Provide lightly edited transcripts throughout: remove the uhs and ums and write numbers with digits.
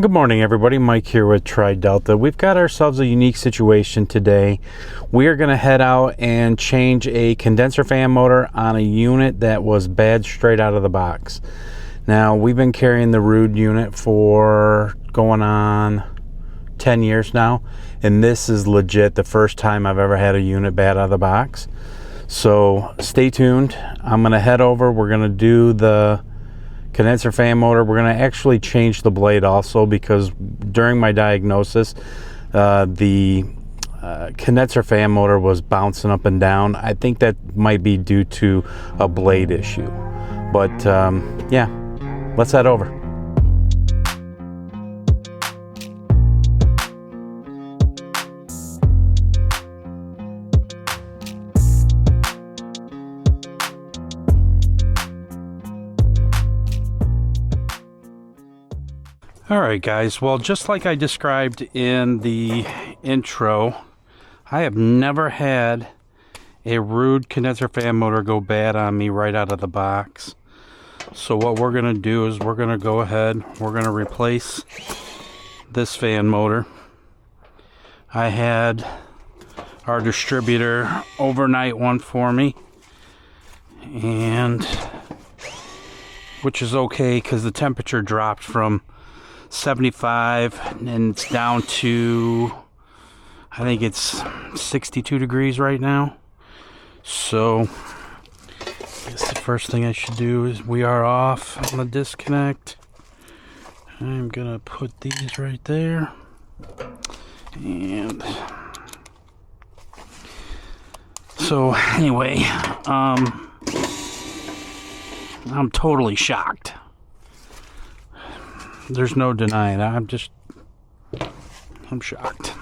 Good morning, everybody. Mike here with Tri-Delta. We've got ourselves a unique situation today. We are going to head out and change a condenser fan motor on a unit that was bad straight out of the box. Now, we've been carrying the Rude unit for going on 10 years now, and this is legit the first time I've ever had a unit bad out of the box. So stay tuned. I'm going to head over. We're going to do the condenser fan motor. We're going to actually change the blade also, because during my diagnosis the condenser fan motor was bouncing up and down. I think that might be due to a blade issue, but yeah, let's head over. Alright guys, well, just like I described in the intro, I have never had a Rude condenser fan motor go bad on me right out of the box. So what we're going to do is we're going to go ahead, we're going to replace this fan motor. I had our distributor overnight one for me, and which is okay because the temperature dropped from 75 and it's down to, I think it's 62 degrees right now. So I guess the first thing I should do is, we are off on the disconnect. I'm gonna put these right there, and so anyway, I'm totally shocked. There's no denying it. I'm shocked.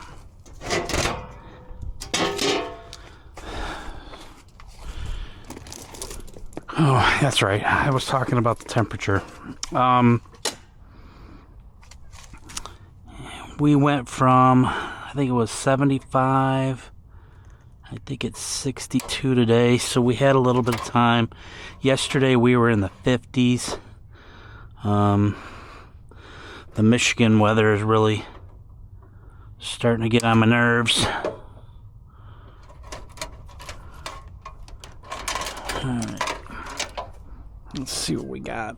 Oh, that's right. I was talking about the temperature. We went from, I think it was 75. I think it's 62 today. So we had a little bit of time. Yesterday we were in the 50s. The Michigan weather is really starting to get on my nerves. Alright, let's see what we got.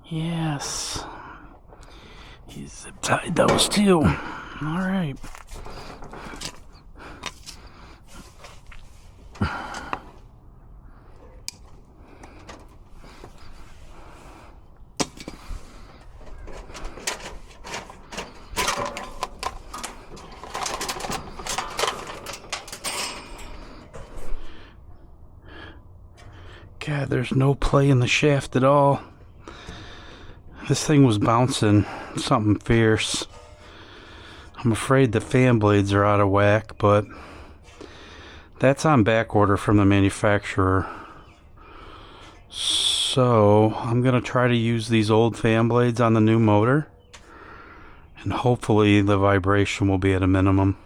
Yes, he zip tied those too. All right. God, there's no play in the shaft at all. This thing was bouncing something fierce. I'm afraid the fan blades are out of whack, but that's on back order from the manufacturer. So I'm going to try to use these old fan blades on the new motor, and hopefully the vibration will be at a minimum.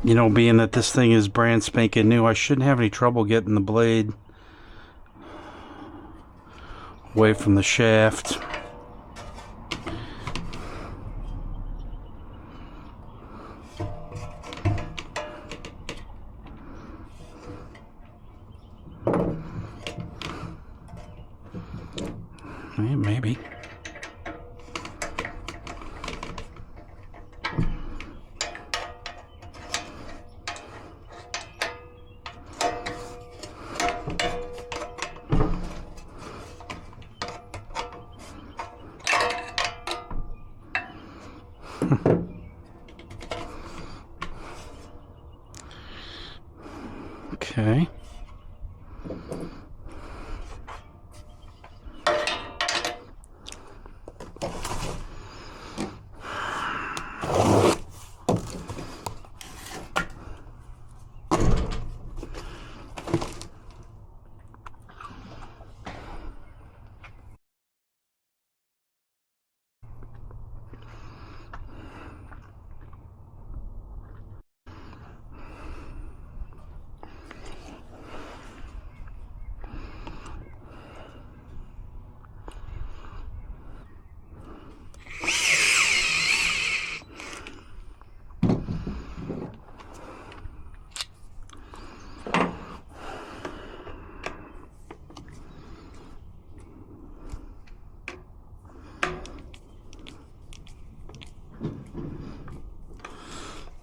You know, being that this thing is brand spanking new, I shouldn't have any trouble getting the blade away from the shaft. Maybe. Okay.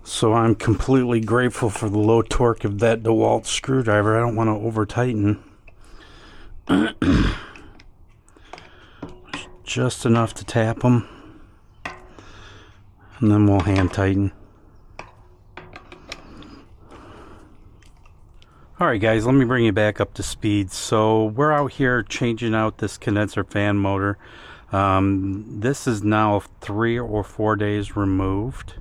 So I'm completely grateful for the low torque of that DeWalt screwdriver. I don't want to over tighten. Just enough to tap them, and then we'll hand tighten. Alright guys, let me bring you back up to speed. So we're out here changing out this condenser fan motor. This is now 3 or 4 days removed.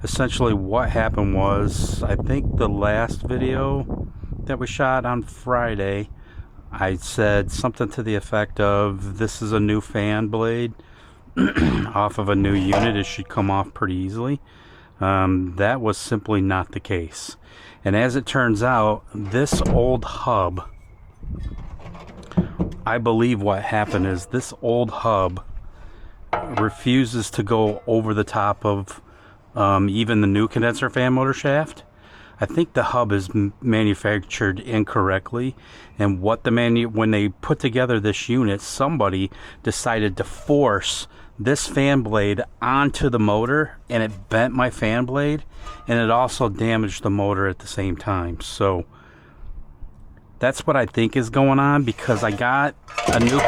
Essentially what happened was, I think the last video that we shot on Friday, I said something to the effect of, this is a new fan blade off of a new unit. It should come off pretty easily. That was simply not the case. And as it turns out, this old hub, I believe what happened is this old hub refuses to go over the top of even the new condenser fan motor shaft. I think the hub is manufactured incorrectly, and what when they put together this unit, somebody decided to force this fan blade onto the motor, and it bent my fan blade, and it also damaged the motor at the same time. So that's what I think is going on, because I got a new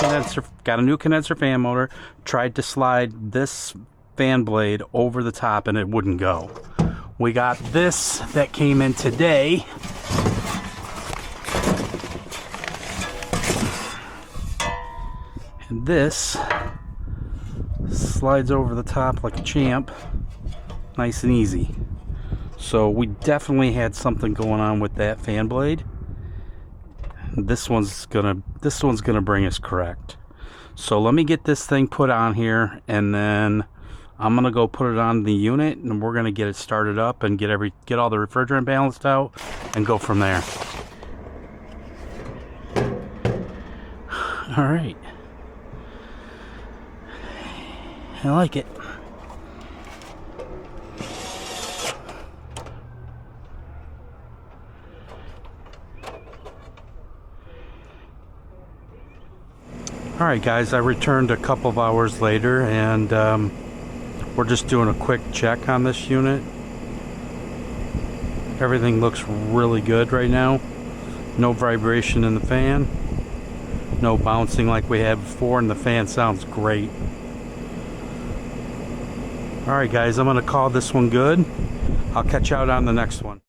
condenser fan motor, tried to slide this fan blade over the top, and it wouldn't go. We got this that came in today. And this slides over the top like a champ, nice and easy. So we definitely had something going on with that fan blade. This one's gonna bring us correct. So let me get this thing put on here, and then I'm gonna go put it on the unit, and we're gonna get it started up and get all the refrigerant balanced out and go from there. All right, I like it. All right guys, I returned a couple of hours later, and we're just doing a quick check on this unit. Everything looks really good right now. No vibration in the fan, no bouncing like we had before, and the fan sounds great. All right guys, I'm gonna call this one good. I'll catch you out on the next one.